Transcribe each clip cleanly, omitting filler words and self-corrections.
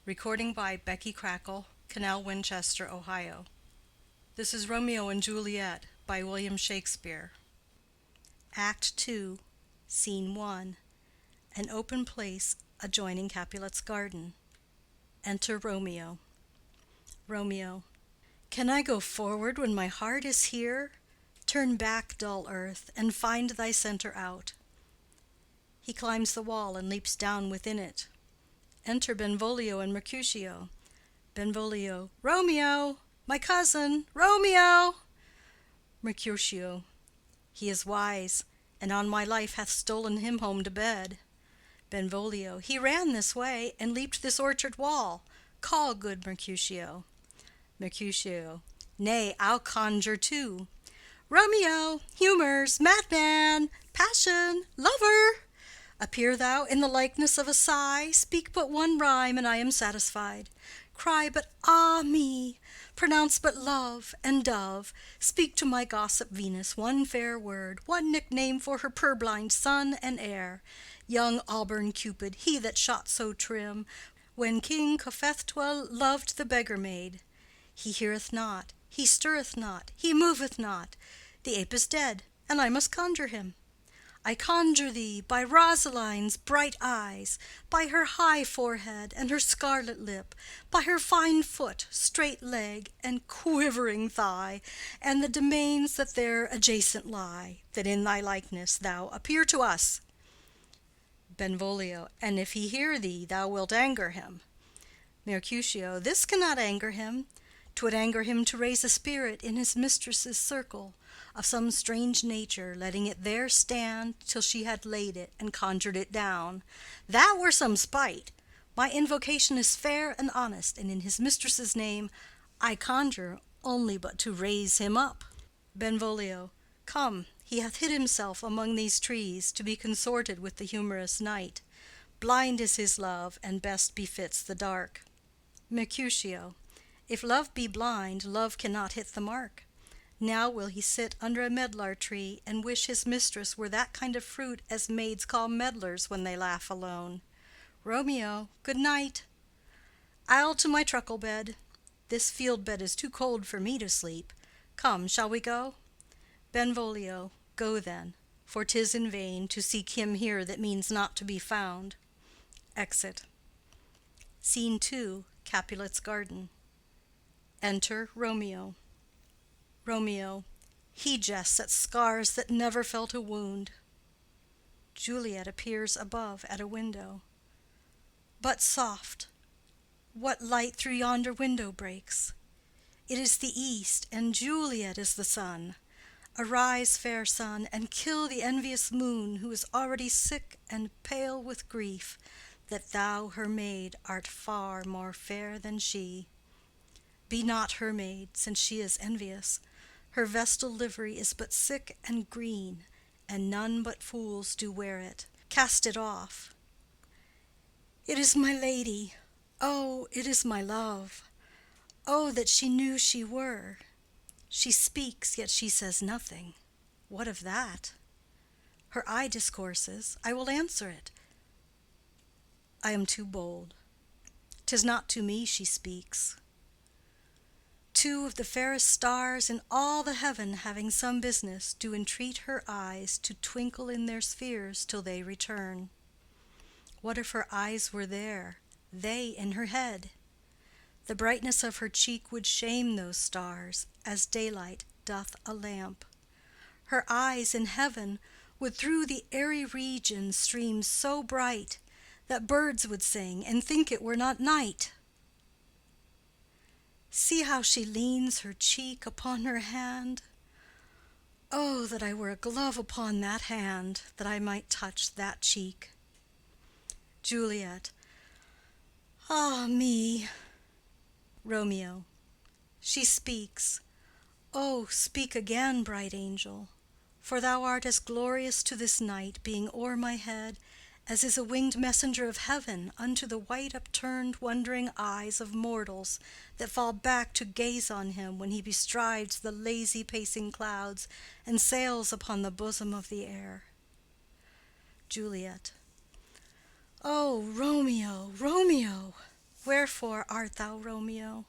Recording by Becky Crackle, Canal Winchester, Ohio. This is Romeo and Juliet by William Shakespeare. Act 2, Scene 1. An open place adjoining Capulet's garden. Enter Romeo. Romeo. Can I go forward when my heart is here? Turn back, dull earth, and find thy centre out. He climbs the wall and leaps down within it. Enter Benvolio and Mercutio. Benvolio. Romeo! My cousin! Romeo! Mercutio. He is wise, and on my life hath stolen him home to bed. Benvolio. He ran this way, and leaped this orchard wall. Call, good Mercutio. Mercutio. Nay, I'll conjure too. Romeo! Humours! Madman! Passion! Lover! Appear thou in the likeness of a sigh, speak but one rhyme, and I am satisfied. Cry but ah me, pronounce but love and dove, speak to my gossip Venus one fair word, one nickname for her purblind son and heir, young auburn Cupid, he that shot so trim, when King Cophetua loved the beggar maid. He heareth not, he stirreth not, he moveth not, the ape is dead, and I must conjure him. I conjure thee by Rosaline's bright eyes, by her high forehead and her scarlet lip, by her fine foot, straight leg, and quivering thigh, and the domains that there adjacent lie, that in thy likeness thou appear to us. Benvolio. And if he hear thee, thou wilt anger him. Mercutio. This cannot anger him. 'Twould anger him to raise a spirit in his mistress's circle, of some strange nature, letting it there stand till she had laid it and conjured it down. That were some spite. My invocation is fair and honest, and in his mistress's name I conjure only but to raise him up. Benvolio. Come, he hath hid himself among these trees, to be consorted with the humorous night. Blind is his love, and best befits the dark. Mercutio. If love be blind, love cannot hit the mark. Now will he sit under a medlar tree, and wish his mistress were that kind of fruit as maids call medlars when they laugh alone. Romeo, good night. I'll to my truckle bed. This field bed is too cold for me to sleep. Come, shall we go? Benvolio. Go then, for 'tis in vain to seek him here that means not to be found. Exit. Scene 2. Capulet's garden. Enter Romeo. Romeo. He jests at scars that never felt a wound. Juliet appears above at a window. But soft! What light through yonder window breaks? It is the east, and Juliet is the sun. Arise, fair sun, and kill the envious moon, who is already sick and pale with grief, that thou, her maid, art far more fair than she. Be not her maid, since she is envious. Her vestal livery is but sick and green, and none but fools do wear it. Cast it off. It is my lady. Oh, it is my love. Oh, that she knew she were. She speaks, yet she says nothing. What of that? Her eye discourses. I will answer it. I am too bold. 'Tis not to me she speaks. Two of the fairest stars in all the heaven, having some business, do entreat her eyes to twinkle in their spheres till they return. What if her eyes were there, they in her head? The brightness of her cheek would shame those stars, as daylight doth a lamp. Her eyes in heaven would through the airy region stream so bright, that birds would sing and think it were not night. See how she leans her cheek upon her hand. Oh, that I were a glove upon that hand, that I might touch that cheek. Juliet. Ah me! Romeo. She speaks. Oh, speak again, bright angel, for thou art as glorious to this night, being o'er my head, as is a winged messenger of heaven unto the white upturned wondering eyes of mortals that fall back to gaze on him when he bestrides the lazy pacing clouds and sails upon the bosom of the air. Juliet. Oh, Romeo, Romeo! Wherefore art thou Romeo?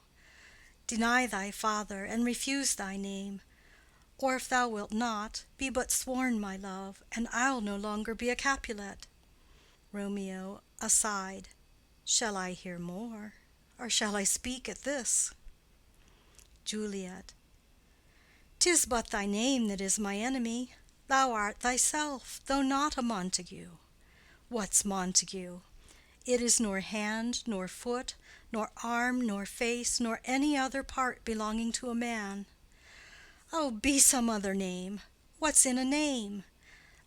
Deny thy father, and refuse thy name. Or if thou wilt not, be but sworn my love, and I'll no longer be a Capulet. Romeo aside. Shall I hear more, or shall I speak at this? Juliet. 'Tis but thy name that is my enemy. Thou art thyself, though not a Montague. What's Montague? It is nor hand, nor foot, nor arm, nor face, nor any other part belonging to a man. Oh, be some other name. What's in a name?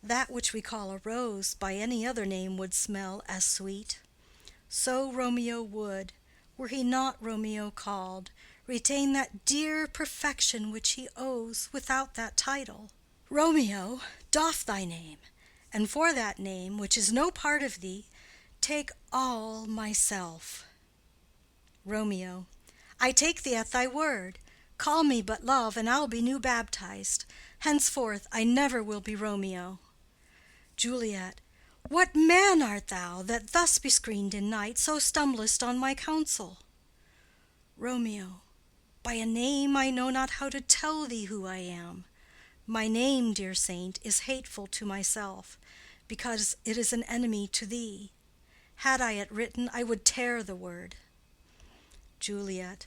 That which we call a rose by any other name would smell as sweet. So Romeo would, were he not Romeo called, retain that dear perfection which he owes without that title. Romeo, doff thy name, and for that name, which is no part of thee, take all myself. Romeo. I take thee at thy word. Call me but love, and I'll be new baptized. Henceforth I never will be Romeo. Juliet. What man art thou, that thus bescreened in night so stumblest on my counsel? Romeo. By a name I know not how to tell thee who I am. My name, dear saint, is hateful to myself, because it is an enemy to thee. Had I it written, I would tear the word. Juliet.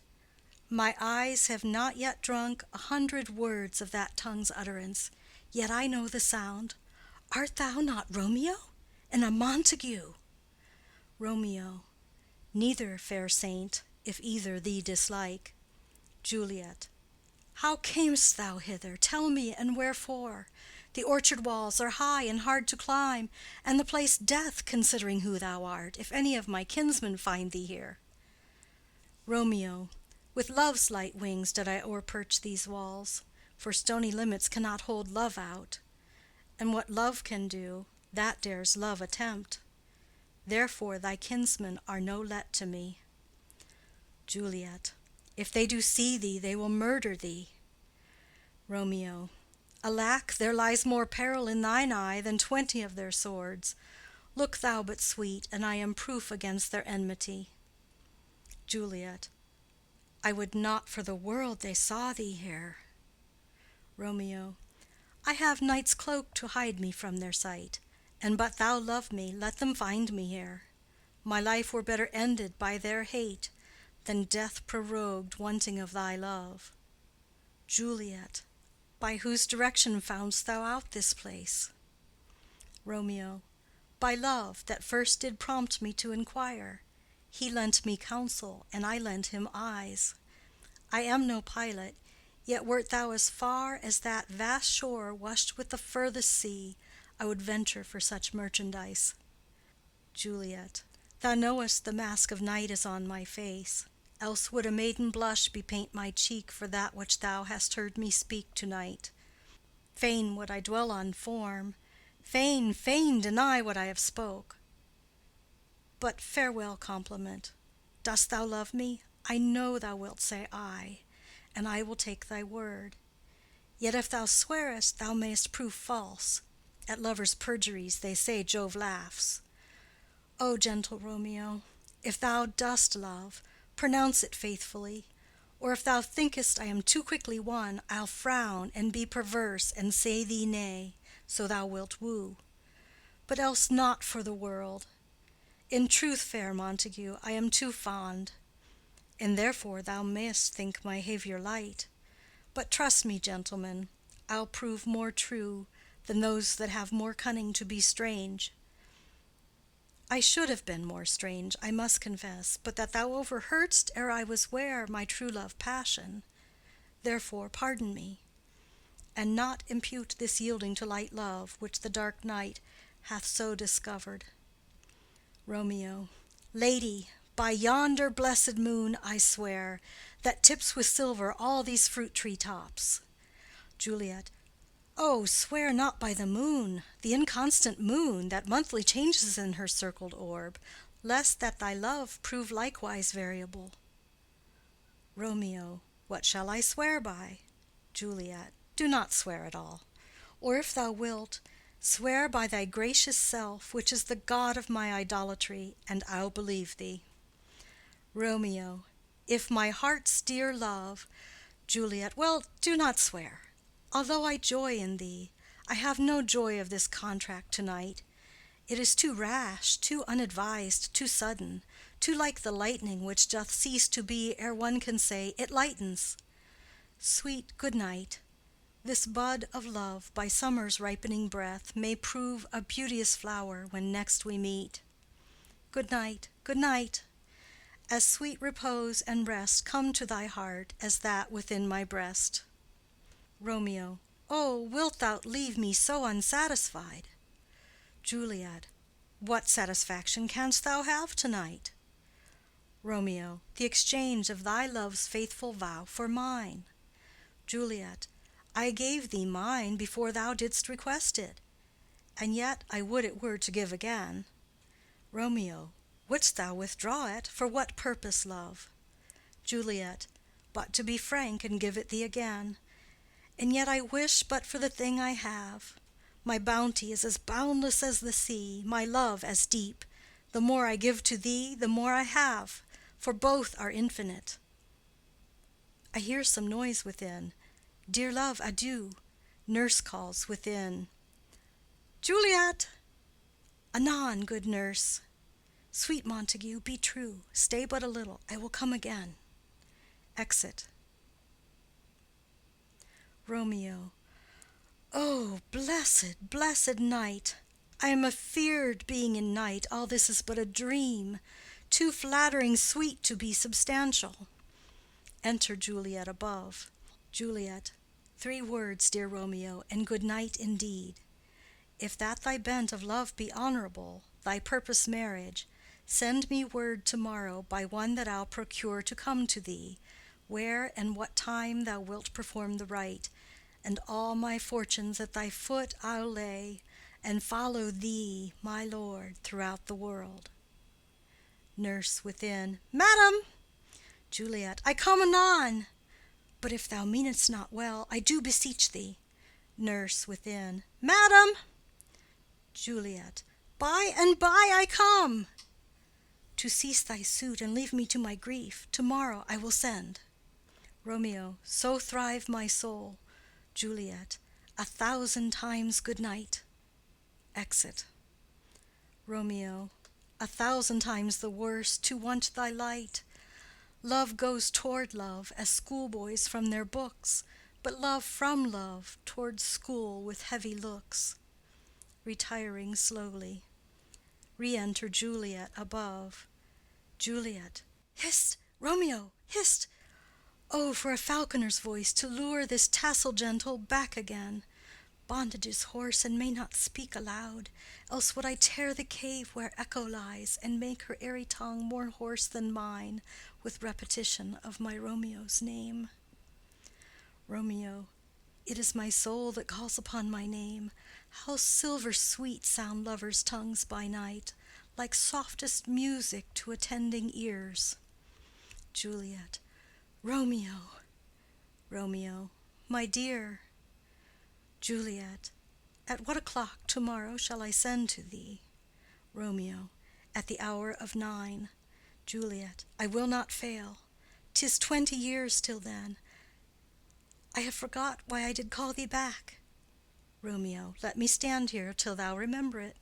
My eyes have not yet drunk 100 words of that tongue's utterance, yet I know the sound. Art thou not Romeo, and a Montague? Romeo. Neither, fair saint, if either thee dislike. Juliet. How camest thou hither? Tell me, and wherefore? The orchard walls are high and hard to climb, and the place death, considering who thou art, if any of my kinsmen find thee here. Romeo. With love's light wings did I o'erperch these walls, for stony limits cannot hold love out. And what love can do, that dares love attempt. Therefore thy kinsmen are no let to me. Juliet. If they do see thee, they will murder thee. Romeo. Alack, there lies more peril in thine eye than 20 of their swords. Look thou but sweet, and I am proof against their enmity. Juliet. I would not for the world they saw thee here. Romeo. I have night's cloak to hide me from their sight, and but thou love me, let them find me here. My life were better ended by their hate than death prorogued wanting of thy love. Juliet. By whose direction foundst thou out this place? Romeo. By love, that first did prompt me to inquire. He lent me counsel, and I lent him eyes. I am no pilot, yet wert thou as far as that vast shore washed with the furthest sea, I would venture for such merchandise. Juliet. Thou knowest the mask of night is on my face, else would a maiden blush bepaint my cheek for that which thou hast heard me speak to-night. Fain would I dwell on form, fain deny what I have spoke. But farewell compliment. Dost thou love me? I know thou wilt say aye, and I will take thy word. Yet if thou swearest, thou mayst prove false. At lovers' perjuries they say Jove laughs. O gentle Romeo, if thou dost love, pronounce it faithfully. Or if thou thinkest I am too quickly won, I'll frown and be perverse and say thee nay, so thou wilt woo. But else not for the world. In truth, fair Montague, I am too fond, and therefore thou mayst think my haviour light. But trust me, gentleman, I'll prove more true than those that have more cunning to be strange. I should have been more strange, I must confess, but that thou overheardst ere I was ware my true love passion. Therefore pardon me, and not impute this yielding to light love, which the dark night hath so discovered. Romeo. Lady, by yonder blessed moon I swear, that tips with silver all these fruit-tree tops. Juliet. Oh, swear not by the moon, the inconstant moon, that monthly changes in her circled orb, lest that thy love prove likewise variable. Romeo. What shall I swear by? Juliet. Do not swear at all. Or if thou wilt, swear by thy gracious self, which is the god of my idolatry, and I'll believe thee. Romeo. If my heart's dear love. Juliet. Well, do not swear. Although I joy in thee, I have no joy of this contract to-night. It is too rash, too unadvised, too sudden, too like the lightning which doth cease to be ere one can say, it lightens. Sweet good night. This bud of love, by summer's ripening breath, may prove a beauteous flower when next we meet. Good night, good night. As sweet repose and rest come to thy heart as that within my breast. Romeo. Oh, wilt thou leave me so unsatisfied? Juliet. What satisfaction canst thou have to-night? Romeo. The exchange of thy love's faithful vow for mine. Juliet. I gave thee mine before thou didst request it, and yet I would it were to give again. Romeo. Wouldst thou withdraw it? For what purpose, love? Juliet. But to be frank and give it thee again. And yet I wish but for the thing I have. My bounty is as boundless as the sea, my love as deep. The more I give to thee, the more I have, for both are infinite. I hear some noise within. Dear love, adieu. Nurse calls within. Juliet! Anon, good nurse. Sweet Montague, be true. Stay but a little. I will come again. Exit. Romeo. Oh, blessed, blessed night! I am afeard being in night, all this is but a dream, too flattering sweet to be substantial. Enter Juliet above. Juliet. 3 words, dear Romeo, and good night indeed. If that thy bent of love be honorable, thy purpose marriage, send me word to-morrow by one that I'll procure to come to thee, where and what time thou wilt perform the rite, and all my fortunes at thy foot I'll lay, and follow thee, my lord, throughout the world. Nurse within. Madam! Juliet. I come anon. But if thou meanest not well, I do beseech thee. Nurse within. Madam! Juliet. By and by I come. To cease thy suit and leave me to my grief, to-morrow I will send. Romeo. So thrive my soul. Juliet. 1,000 times good night. Exit. Romeo. 1,000 times the worse to want thy light. Love goes toward love as schoolboys from their books, but love from love toward school with heavy looks. Retiring slowly. Re-enter Juliet above. Juliet. Hist! Romeo! Hist! Oh, for a falconer's voice to lure this tassel gentle back again. Bondage is hoarse and may not speak aloud, else would I tear the cave where echo lies, and make her airy tongue more hoarse than mine with repetition of my Romeo's name. Romeo. It is my soul that calls upon my name. How silver sweet sound lovers' tongues by night, like softest music to attending ears. Juliet. Romeo! Romeo. My dear. Juliet. At what o'clock to-morrow shall I send to thee? Romeo. At the hour of 9. Juliet. I will not fail. 'Tis 20 years till then. I have forgot why I did call thee back. Romeo. Let me stand here till thou remember it.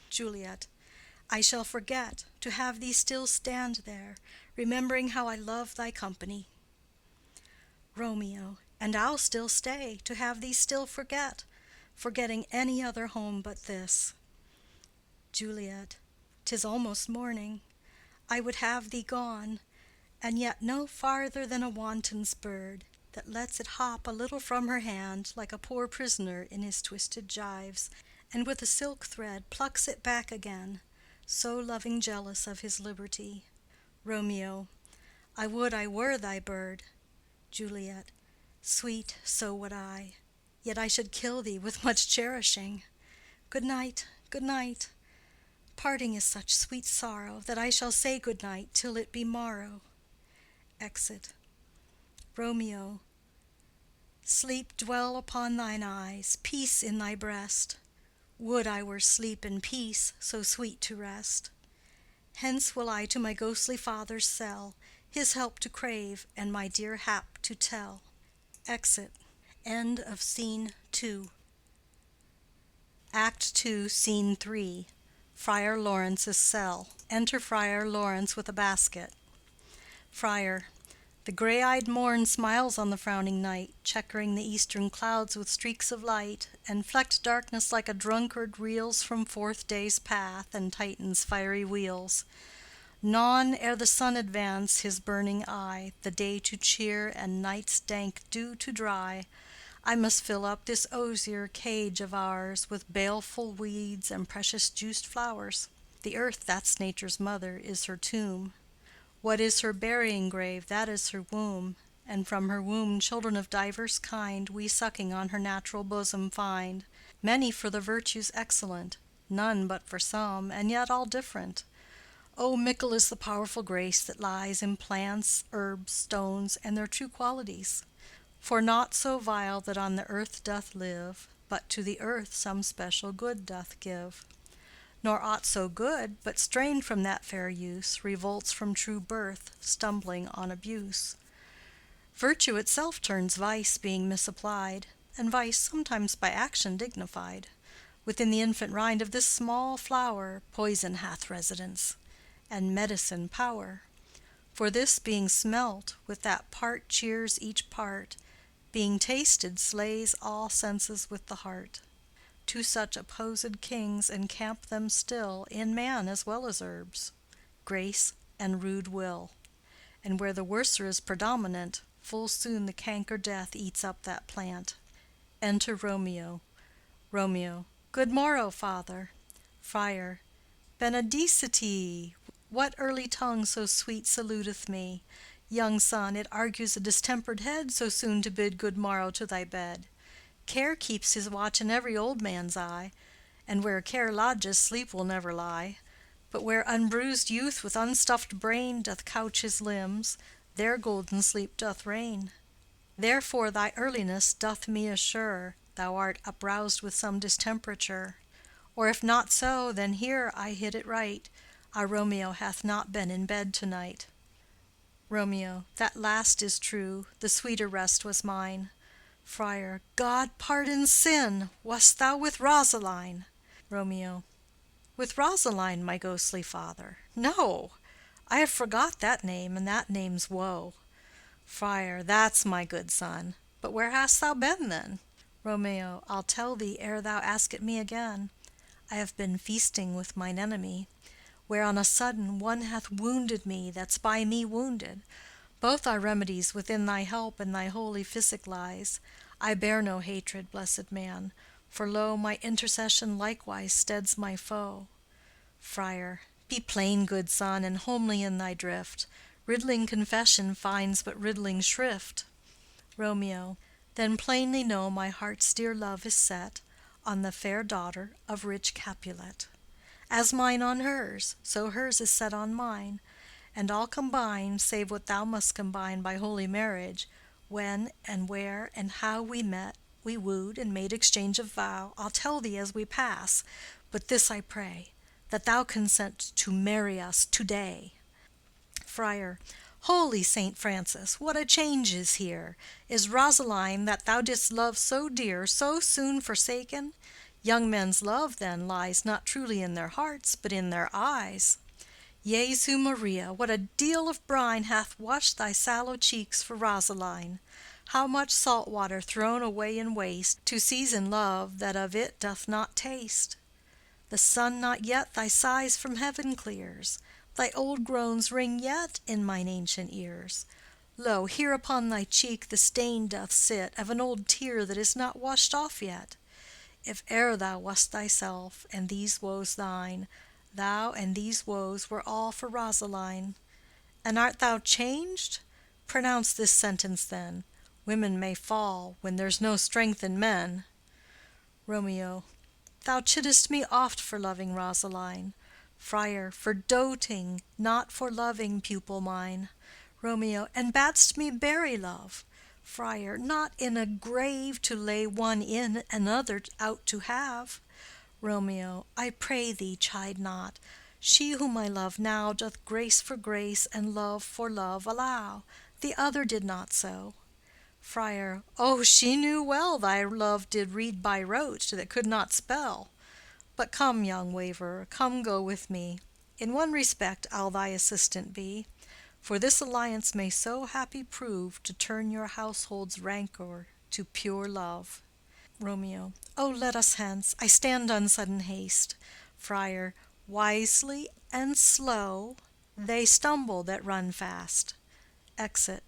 Juliet. I shall forget to have thee still stand there, remembering how I love thy company. Romeo. And I'll still stay to have thee still forget, forgetting any other home but this. Juliet. 'Tis almost morning. I would have thee gone, and yet no farther than a wanton's bird, that lets it hop a little from her hand like a poor prisoner in his twisted gyves, and with a silk thread plucks it back again, so loving jealous of his liberty. Romeo. I would I were thy bird. Juliet. Sweet, so would I. Yet I should kill thee with much cherishing. Good night, good night. Parting is such sweet sorrow that I shall say good night till it be morrow. Exit. Romeo. Sleep dwell upon thine eyes, peace in thy breast. Would I were sleep and peace, so sweet to rest. Hence will I to my ghostly father's cell, his help to crave, and my dear hap to tell. Exit. End of Scene 2. Act 2, Scene 3. Friar Lawrence's cell. Enter Friar Lawrence with a basket. Friar. The gray-eyed morn smiles on the frowning night, checkering the eastern clouds with streaks of light, and flecked darkness like a drunkard reels from forth day's path and Titan's fiery wheels. Non ere the sun advance his burning eye, the day to cheer and night's dank dew to dry, I must fill up this osier cage of ours with baleful weeds and precious juiced flowers. The earth, that's nature's mother, is her tomb. What is her burying grave? That is her womb, and from her womb children of divers kind we sucking on her natural bosom find. Many for the virtues excellent, none but for some, and yet all different. O mickle is the powerful grace that lies in plants, herbs, stones, and their true qualities. For naught so vile that on the earth doth live, but to the earth some special good doth give. Nor aught so good, but strained from that fair use, revolts from true birth, stumbling on abuse. Virtue itself turns vice, being misapplied, and vice sometimes by action dignified. Within the infant rind of this small flower poison hath residence, and medicine power. For this being smelt, with that part cheers each part, being tasted slays all senses with the heart. Two such opposed kings encamp them still in man as well as herbs, grace and rude will. And where the worser is predominant, full soon the canker death eats up that plant. Enter Romeo. Romeo. Good morrow, father. Friar. Benedicite! What early tongue so sweet saluteth me? Young son, it argues a distempered head so soon to bid good morrow to thy bed. Care keeps his watch in every old man's eye, and where care lodges sleep will never lie. But where unbruised youth with unstuffed brain doth couch his limbs, there golden sleep doth reign. Therefore thy earliness doth me assure thou art uproused with some distemperature. Or if not so, then here I hit it right, our Romeo hath not been in bed to-night. Romeo. That last is true, the sweeter rest was mine. Friar. God pardon sin! Wast thou with Rosaline? Romeo. With Rosaline, my ghostly father? No! I have forgot that name, and that name's woe. Friar. That's my good son. But where hast thou been then? Romeo. I'll tell thee ere thou ask it me again. I have been feasting with mine enemy, where on a sudden one hath wounded me that's by me wounded. Both our remedies within thy help and thy holy physic lies. I bear no hatred, blessed man, for lo, my intercession likewise steads my foe. Friar. Be plain, good son, and homely in thy drift. Riddling confession finds but riddling shrift. Romeo. Then plainly know my heart's dear love is set on the fair daughter of rich Capulet. As mine on hers, so hers is set on mine, and all combine, save what thou must combine by holy marriage, when and where and how we met, we wooed and made exchange of vow, I'll tell thee as we pass, but this I pray, that thou consent to marry us to-day. Friar. Holy Saint Francis, what a change is here! Is Rosaline, that thou didst love so dear, so soon forsaken? Young men's love, then, lies not truly in their hearts, but in their eyes. Jesu Maria, what a deal of brine hath washed thy sallow cheeks for Rosaline! How much salt water thrown away in waste, to season love that of it doth not taste! The sun not yet thy sighs from heaven clears, thy old groans ring yet in mine ancient ears. Lo, here upon thy cheek the stain doth sit of an old tear that is not washed off yet. If e'er thou wast thyself, and these woes thine, thou and these woes were all for Rosaline. And art thou changed? Pronounce this sentence then, women may fall when there's no strength in men. Romeo. Thou chidest me oft for loving Rosaline. Friar. For doting, not for loving, pupil mine. Romeo. And bad'st me bury love. Friar. Not in a grave to lay one in, another out to have. Romeo. I pray thee chide not. She whom I love now doth grace for grace and love for love allow. The other did not so. Friar. Oh, she knew well thy love did read by rote that could not spell. But come, young waverer, come go with me. In one respect I'll thy assistant be, for this alliance may so happy prove to turn your household's rancour to pure love. Romeo. Oh, let us hence. I stand on sudden haste. Friar. Wisely and slow they stumble that run fast. Exit.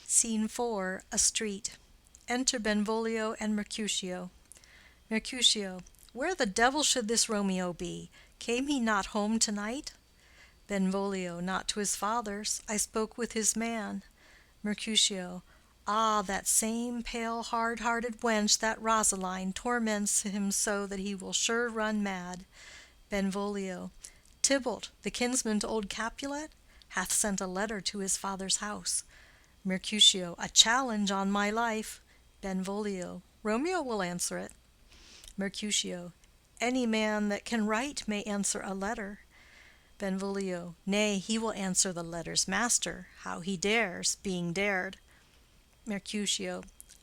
Scene 4. A street. Enter Benvolio and Mercutio. Mercutio. Where the devil should this Romeo be? Came he not home to-night? Benvolio. Not to his father's. I spoke with his man. Mercutio. Ah, that same pale hard-hearted wench, that Rosaline, torments him so that he will sure run mad. Benvolio. Tybalt, the kinsman to old Capulet, hath sent a letter to his father's house. Mercutio. A challenge on my life. Benvolio. Romeo will answer it. Mercutio. Any man that can write may answer a letter. Benvolio. Nay, he will answer the letter's master, how he dares, being dared. Mercutio.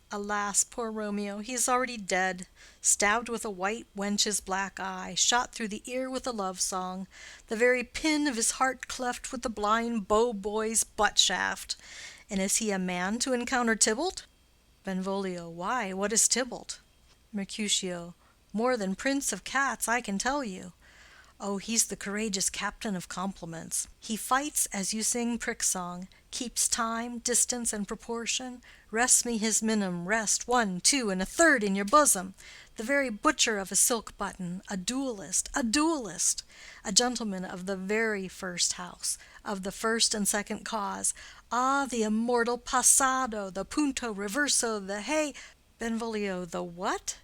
Alas, poor Romeo, he is already dead, stabbed with a white wench's black eye, shot through the ear with a love song, the very pin of his heart cleft with the blind bow boy's butt shaft. And is he a man to encounter Tybalt? Benvolio. Why, what is Tybalt? Mercutio. More than prince of cats, I can tell you. Oh, he's the courageous captain of compliments. He fights as you sing prick song, keeps time, distance, and proportion, rests me his minim, rest 1, 2, and a third in your bosom, the very butcher of a silk button, a duellist, a gentleman of the very first house, of the first and second cause. Ah, the immortal passado, the punto reverso, the hey— Benvolio. The what?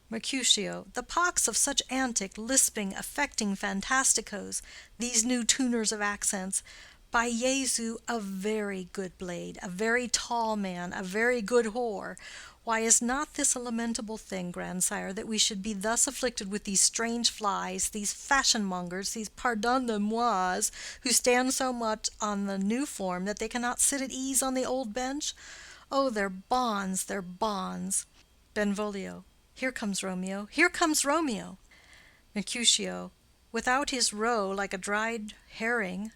Mercutio. The pox of such antic, lisping, affecting fantasticos, these new tuners of accents. By Jesu, a very good blade, a very tall man, a very good whore. Why, is not this a lamentable thing, grandsire, that we should be thus afflicted with these strange flies, these fashion-mongers, these pardon-the-mois, who stand so much on the new form that they cannot sit at ease on the old bench? Oh, their bonds, their bonds! Benvolio. Here comes Romeo, here comes Romeo. Mercutio. Without his roe, like a dried herring.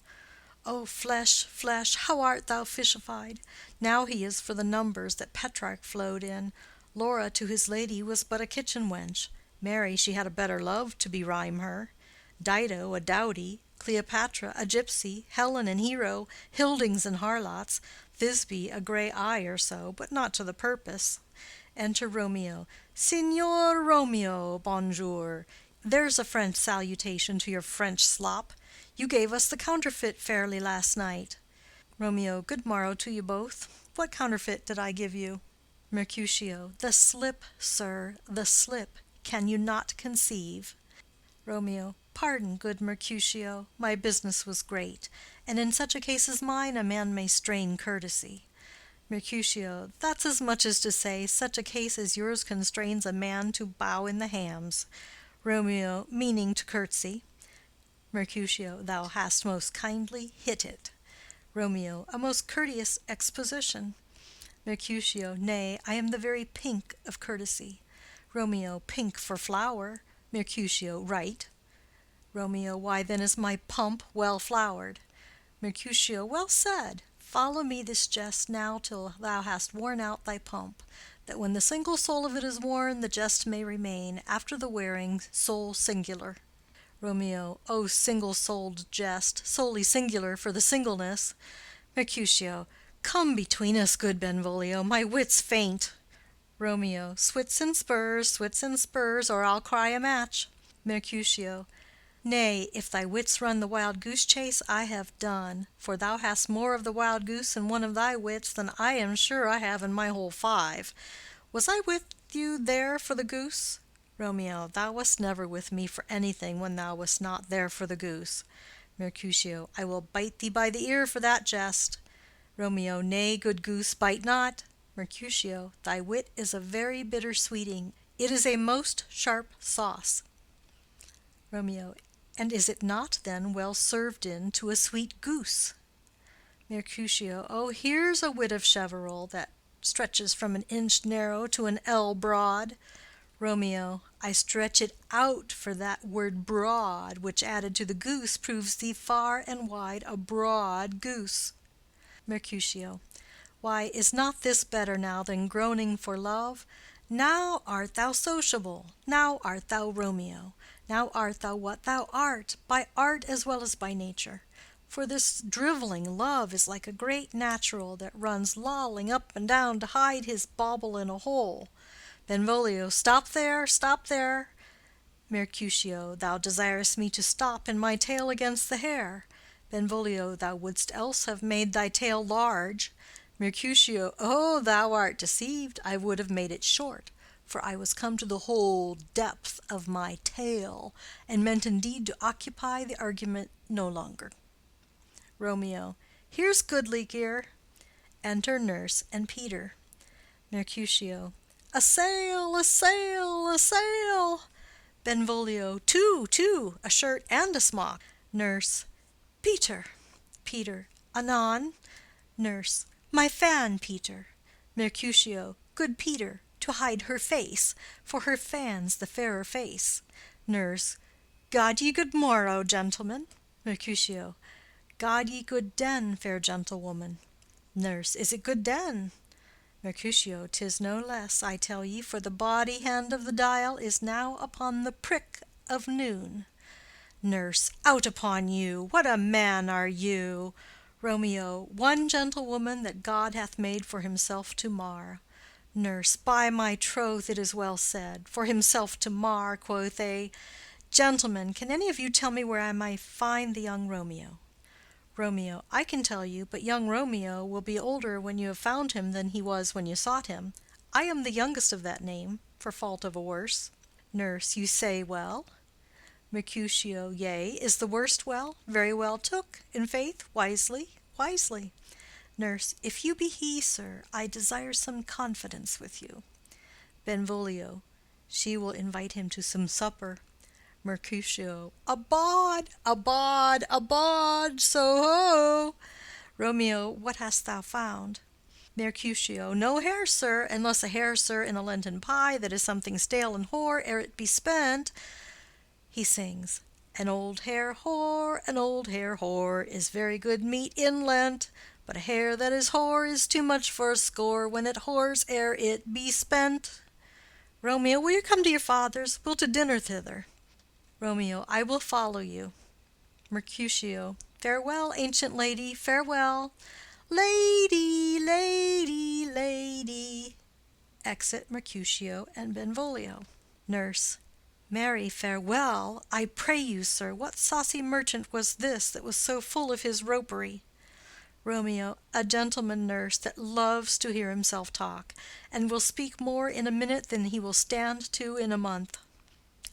O flesh, flesh, how art thou fishified! Now he is for the numbers that Petrarch flowed in. Laura to his lady was but a kitchen wench. Mary, she had a better love to berhyme her. Dido, a dowdy. Cleopatra, a gypsy. Helen, an hero. Hildings and harlots. Thisbe, a grey eye or so, but not to the purpose. Enter Romeo. Signor Romeo, bonjour. There's a French salutation to your French slop. You gave us the counterfeit fairly last night. Romeo. Good morrow to you both. What counterfeit did I give you? Mercutio. The slip, sir, the slip. Can you not conceive? Romeo. Pardon, good Mercutio, my business was great, and in such a case as mine a man may strain courtesy. Mercutio. That's as much as to say, such a case as yours constrains a man to bow in the hams. Romeo, meaning to curtsy. Mercutio. Thou hast most kindly hit it. Romeo. A most courteous exposition. Mercutio. Nay, I am the very pink of courtesy. Romeo. Pink for flower. Mercutio. Right. Romeo. Why then is my pump well flowered? Mercutio. Well said. Follow me this jest now till thou hast worn out thy pump, that when the single soul of it is worn, the jest may remain, after the wearing, soul singular. Romeo. O single-souled jest, solely singular for the singleness. Mercutio. Come between us, good Benvolio, my wits faint. Romeo. Swits and spurs, or I'll cry a match. Mercutio. Nay, if thy wits run the wild goose chase, I have done, for thou hast more of the wild goose in one of thy wits than I am sure I have in my whole 5. Was I with you there for the goose? Romeo. Thou wast never with me for anything when thou wast not there for the goose. Mercutio. I will bite thee by the ear for that jest. Romeo. Nay, good goose, bite not. Mercutio. Thy wit is a very bitter sweeting. It is a most sharp sauce. Romeo. And is it not then well served in to a sweet goose? Mercutio. Oh, here's a wit of Cheverel that stretches from an inch narrow to an ell broad. Romeo. I stretch it out for that word broad, which added to the goose proves thee far and wide a broad goose. Mercutio. Why, is not this better now than groaning for love? Now art thou sociable, now art thou Romeo, now art thou what thou art, by art as well as by nature. For this driveling love is like a great natural that runs lolling up and down to hide his bauble in a hole. Benvolio. Stop there, stop there. Mercutio. Thou desirest me to stop in my tail against the hair. Benvolio. Thou wouldst else have made thy tail large. Mercutio. Oh, thou art deceived. I would have made it short, for I was come to the whole depth of my tail, and meant indeed to occupy the argument no longer. Romeo. Here's goodly gear. Enter Nurse and Peter. Mercutio. A sail, a sail, a sail. Benvolio. Two, two, a shirt and a smock. Nurse. Peter. Peter. Anon. Nurse. My fan, Peter. Mercutio. Good Peter, to hide her face, for her fan's the fairer face. Nurse. God ye good morrow, gentlemen. Mercutio. God ye good den, fair gentlewoman. Nurse. Is it good den? Mercutio. 'Tis no less, I tell ye, for the body hand of the dial is now upon the prick of noon. Nurse. Out upon you! What a man are you! Romeo. One gentlewoman that God hath made for himself to mar. Nurse. By my troth, it is well said. For himself to mar, quoth they. Gentlemen, can any of you tell me where I may find the young Romeo? Romeo. I can tell you, but young Romeo will be older when you have found him than he was when you sought him. I am the youngest of that name, for fault of a worse. Nurse. You say well. Mercutio. Yea, is the worst well? Very well took, in faith, wisely, wisely. Nurse. If you be he, sir, I desire some confidence with you. Benvolio. She will invite him to some supper. Mercutio. A bod, a bod, a bod, so ho. Romeo. What hast thou found? Mercutio. No hare, sir, unless a hare, sir, in a Lenten pie that is something stale and hoar ere it be spent. He sings. An old hare whore, an old hare whore, is very good meat in Lent, but a hare that is hoar is too much for a score when it whores ere it be spent. Romeo. Will you come to your father's? We'll to dinner thither. Romeo. I will follow you. Mercutio. Farewell, ancient lady, farewell. Lady, lady, lady. Exit Mercutio and Benvolio. Nurse. Marry, farewell. I pray you, sir, what saucy merchant was this that was so full of his ropery? Romeo. A gentleman, nurse, that loves to hear himself talk, and will speak more in a minute than he will stand to in a month.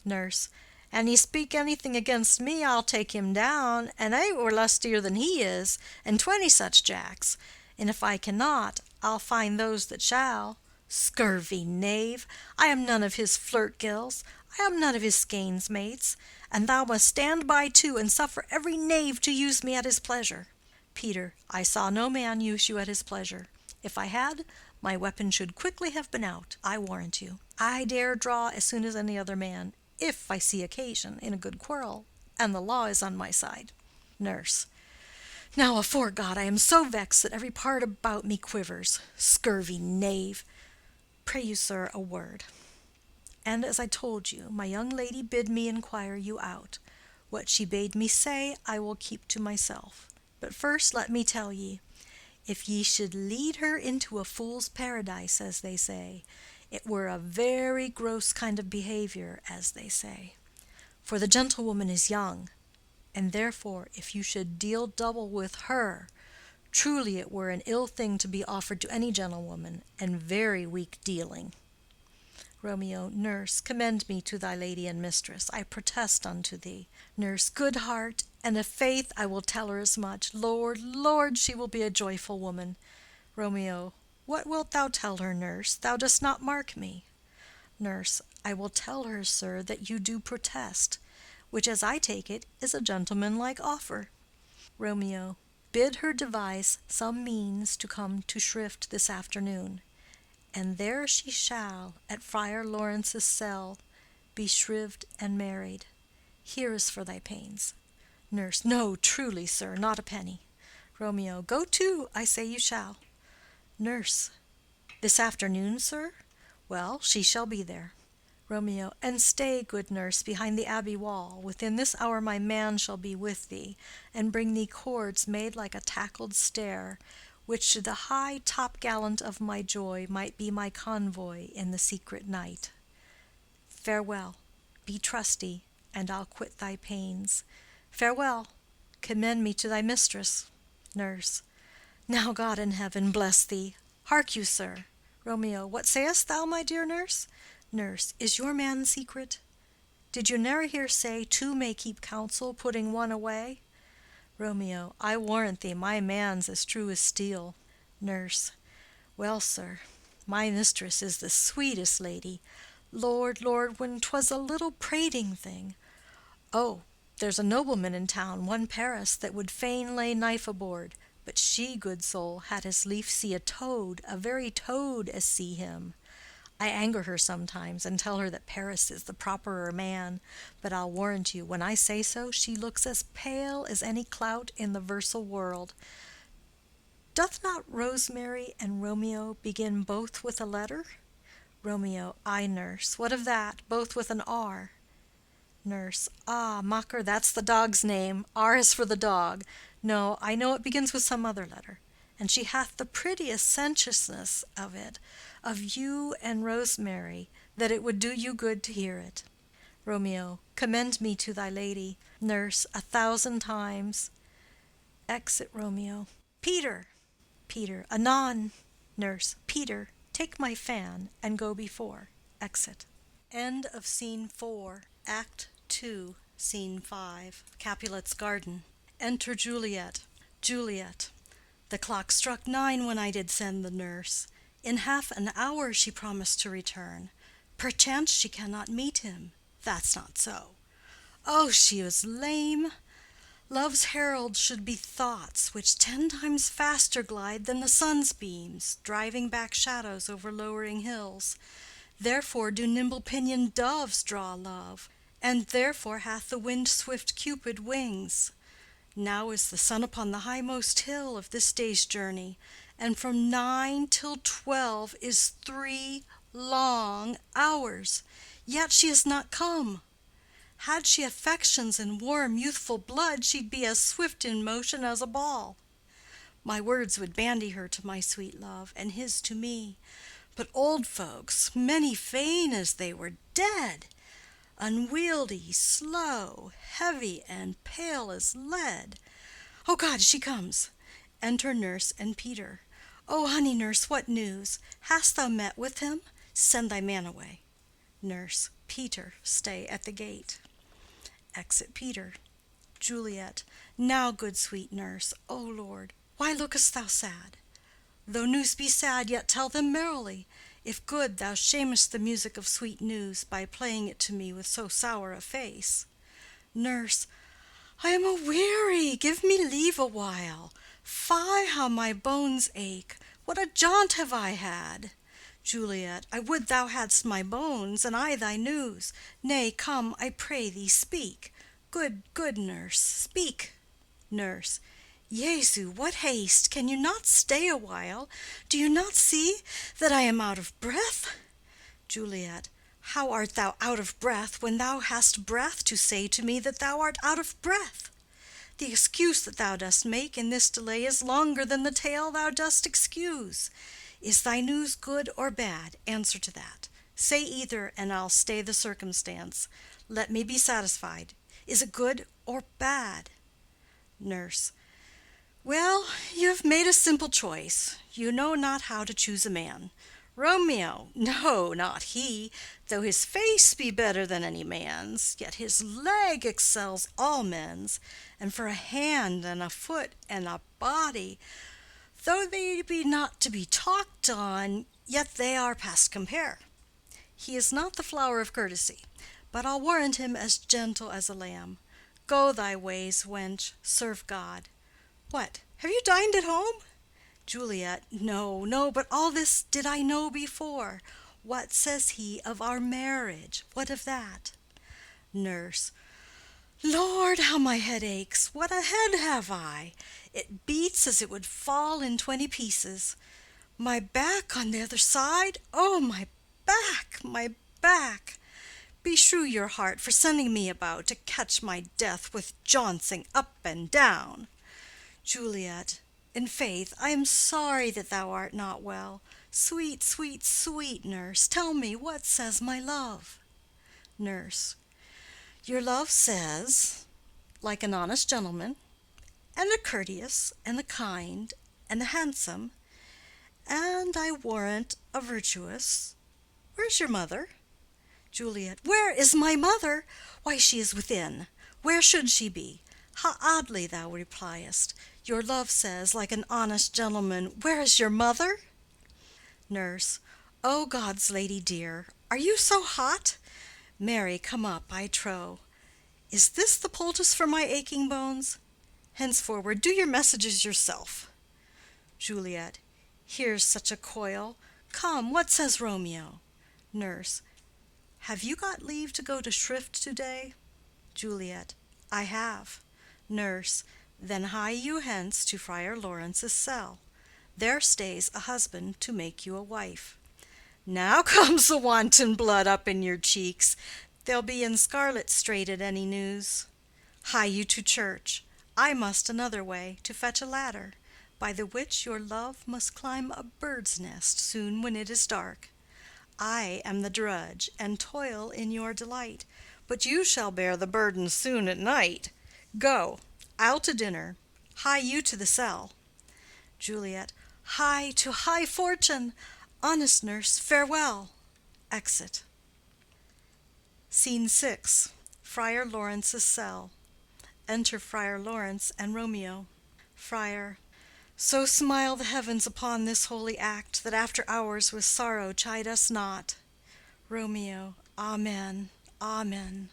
Nurse. An he speak anything against me, I'll take him down, and I were lustier than he is, and 20 such jacks. And if I cannot, I'll find those that shall. Scurvy knave! I am none of his flirt gills, I am none of his skeins mates, and thou must stand by too, and suffer every knave to use me at his pleasure. Peter. I saw no man use you at his pleasure. If I had, my weapon should quickly have been out, I warrant you. I dare draw as soon as any other man, if I see occasion, in a good quarrel, and the law is on my side. Nurse. Now, afore God, I am so vexed that every part about me quivers. Scurvy knave! Pray you, sir, a word. And as I told you, my young lady bid me inquire you out. What she bade me say, I will keep to myself. But first let me tell ye, if ye should lead her into a fool's paradise, as they say, it were a very gross kind of behavior, as they say. For the gentlewoman is young, and therefore if you should deal double with her, truly it were an ill thing to be offered to any gentlewoman, and very weak dealing. Romeo. Nurse, commend me to thy lady and mistress, I protest unto thee. Nurse. Good heart, and of faith I will tell her as much. Lord, Lord, she will be a joyful woman. Romeo. What wilt thou tell her, nurse? Thou dost not mark me. Nurse. I will tell her, sir, that you do protest. which, as I take it, is a gentlemanlike offer. Romeo. Bid her devise some means to come to Shrift this afternoon, and there she shall, at Friar Lawrence's cell, be shrived and married. Here is for thy pains. Nurse. No, truly, sir, not a penny. Romeo. Go to, I say you shall. Nurse. This afternoon, sir? Well, she shall be there. Romeo. And stay, good nurse, behind the abbey wall. Within this hour my man shall be with thee, and bring thee cords made like a tackled stair, which to the high top-gallant of my joy might be my convoy in the secret night. Farewell. Be trusty, and I'll quit thy pains. Farewell. Commend me to thy mistress. Nurse. Now God in heaven bless thee. Hark you, sir. Romeo. What sayest thou, my dear nurse? Nurse. Is your man secret? Did you ne'er hear say two may keep counsel, putting one away? Romeo. I warrant thee my man's as true as steel. Nurse. Well, sir, my mistress is the sweetest lady. Lord, Lord, when 'twas a little prating thing. Oh, there's a nobleman in town, one Paris, that would fain lay knife aboard, but she, good soul, had as lief see a toad, a very toad, as see him. I anger her sometimes, and tell her that Paris is the properer man, but I'll warrant you, when I say so, she looks as pale as any clout in the versal world. Doth not Rosemary and Romeo begin both with a letter? Romeo. Ay, nurse. What of that? Both with an R. Nurse. Ah, mocker, that's the dog's name. R is for the dog. No, I know it begins with some other letter. And she hath the prettiest sententiousness of it, of you and Rosemary, that it would do you good to hear it. Romeo. Commend me to thy lady. Nurse. 1,000 times. Exit Romeo. Peter. Peter. Anon. Nurse. Peter, take my fan and go before. Exit. End of Scene 4, Act 2, Scene 5. Capulet's garden. Enter Juliet. Juliet. The clock struck 9 when I did send the nurse. In half an hour she promised to return. Perchance she cannot meet him. That's not so. Oh, she is lame. Love's herald should be thoughts which 10 times faster glide than the sun's beams, driving back shadows over lowering hills. Therefore do nimble-pinioned doves draw love, and therefore hath the wind-swift Cupid wings. Now is the sun upon the highmost hill of this day's journey, and from 9 till 12 is 3 long hours, yet she is not come. Had she affections and warm youthful blood, she'd be as swift in motion as a ball. My words would bandy her to my sweet love, and his to me. But old folks, many fain as they were dead, unwieldy, slow, heavy, and pale as lead. Oh God, she comes. Enter nurse and Peter. Oh, honey nurse, what news? Hast thou met with him? Send thy man away. Nurse. Peter, stay at the gate. Exit Peter. Juliet. Now, good sweet nurse, O Lord, why lookest thou sad? Though news be sad, yet tell them merrily. If good, thou shamest the music of sweet news by playing it to me with so sour a face. Nurse. I am a-weary, give me leave a while. Fie, how my bones ache! What a jaunt have I had! Juliet. I would thou hadst my bones, and I thy news. Nay, come, I pray thee, speak. Good, good nurse, speak. Nurse. Jesu, what haste! Can you not stay a while? Do you not see that I am out of breath? Juliet. How art thou out of breath when thou hast breath to say to me that thou art out of breath? The excuse that thou dost make in this delay is longer than the tale thou dost excuse. Is thy news good or bad? Answer to that. Say either, and I'll stay the circumstance. Let me be satisfied. Is it good or bad? Nurse. Well, you have made a simple choice. You know not how to choose a man. Romeo, no, not he. Though his face be better than any man's, yet his leg excels all men's. And for a hand and a foot and a body, though they be not to be talked on, yet they are past compare. He is not the flower of courtesy, but I'll warrant him as gentle as a lamb. Go thy ways, wench, serve God. What, have you dined at home? Juliet. No, no, but all this did I know before. What says he of our marriage? What of that? Nurse. Lord, how my head aches! What a head have I! It beats as it would fall in 20 pieces. My back on the other side! Oh, my back, my back! Beshrew your heart for sending me about to catch my death with jouncing up and down. Juliet. In faith, I am sorry that thou art not well. Sweet, sweet, sweet nurse, tell me what says my love. Nurse. Your love says, like an honest gentleman, and a courteous, and a kind, and a handsome, and I warrant a virtuous. Where's your mother? Juliet. Where is my mother? Why, she is within. Where should she be? How oddly thou repliest. Your love says, like an honest gentleman, where is your mother? Nurse. O God's lady dear, are you so hot? Mary, come up, I trow. Is this the poultice for my aching bones? Henceforward do your messages yourself. Juliet. Here's such a coil. Come, what says Romeo? Nurse. Have you got leave to go to shrift to-day? Juliet. I have. Nurse. Then hie you hence to Friar Lawrence's cell. There stays a husband to make you a wife. Now comes the wanton blood up in your cheeks. They'll be in scarlet straight at any news. Hie you to church. I must another way, to fetch a ladder, by the which your love must climb a bird's nest soon when it is dark. I am the drudge, and toil in your delight, but you shall bear the burden soon at night. Go, I'll to dinner. Hie you to the cell. Juliet. Hie to high fortune! Honest nurse, farewell. Exit. Scene 6. Friar Lawrence's cell. Enter Friar Lawrence and Romeo. Friar. So smile the heavens upon this holy act, that after hours with sorrow chide us not. Romeo. Amen, amen.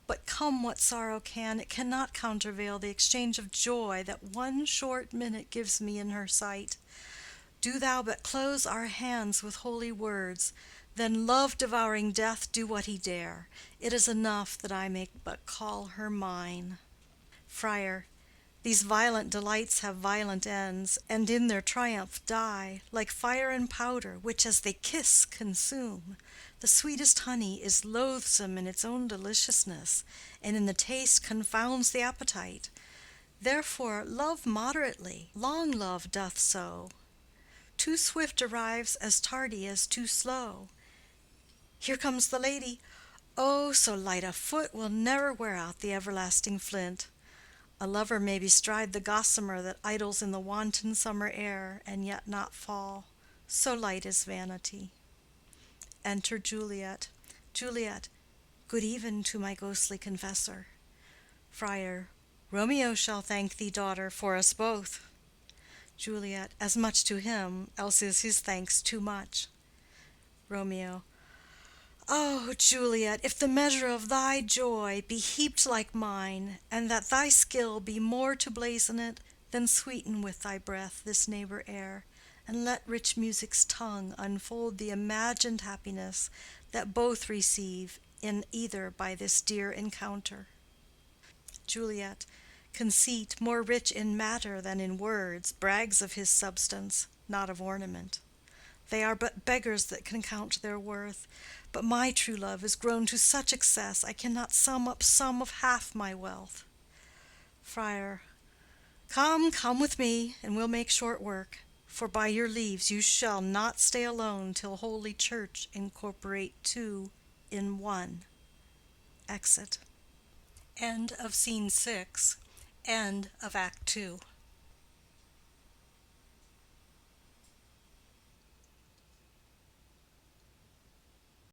But come what sorrow can, it cannot countervail the exchange of joy that one short minute gives me in her sight. Do thou but close our hands with holy words, then love-devouring death do what he dare. It is enough that I may but call her mine. Friar. These violent delights have violent ends, and in their triumph die, like fire and powder, which as they kiss consume. The sweetest honey is loathsome in its own deliciousness, and in the taste confounds the appetite. Therefore love moderately, long love doth so. Too swift arrives as tardy as too slow. Here comes the lady. Oh, so light a foot will never wear out the everlasting flint. A lover may bestride the gossamer that idles in the wanton summer air, and yet not fall. So light is vanity. Enter Juliet. Juliet. Good even to my ghostly confessor. Friar. Romeo shall thank thee, daughter, for us both. Juliet. As much to him, else is his thanks too much. Romeo. Oh, Juliet, if the measure of thy joy be heaped like mine, and that thy skill be more to blazon it, then sweeten with thy breath this neighbor air, and let rich music's tongue unfold the imagined happiness that both receive in either by this dear encounter. Juliet. Conceit, more rich in matter than in words, brags of his substance, not of ornament. They are but beggars that can count their worth. But my true love is grown to such excess, I cannot sum up sum of half my wealth. Friar. Come, come with me, and we'll make short work. For by your leaves you shall not stay alone till Holy Church incorporate two in one. Exit. End of Scene 6. End of Act 2.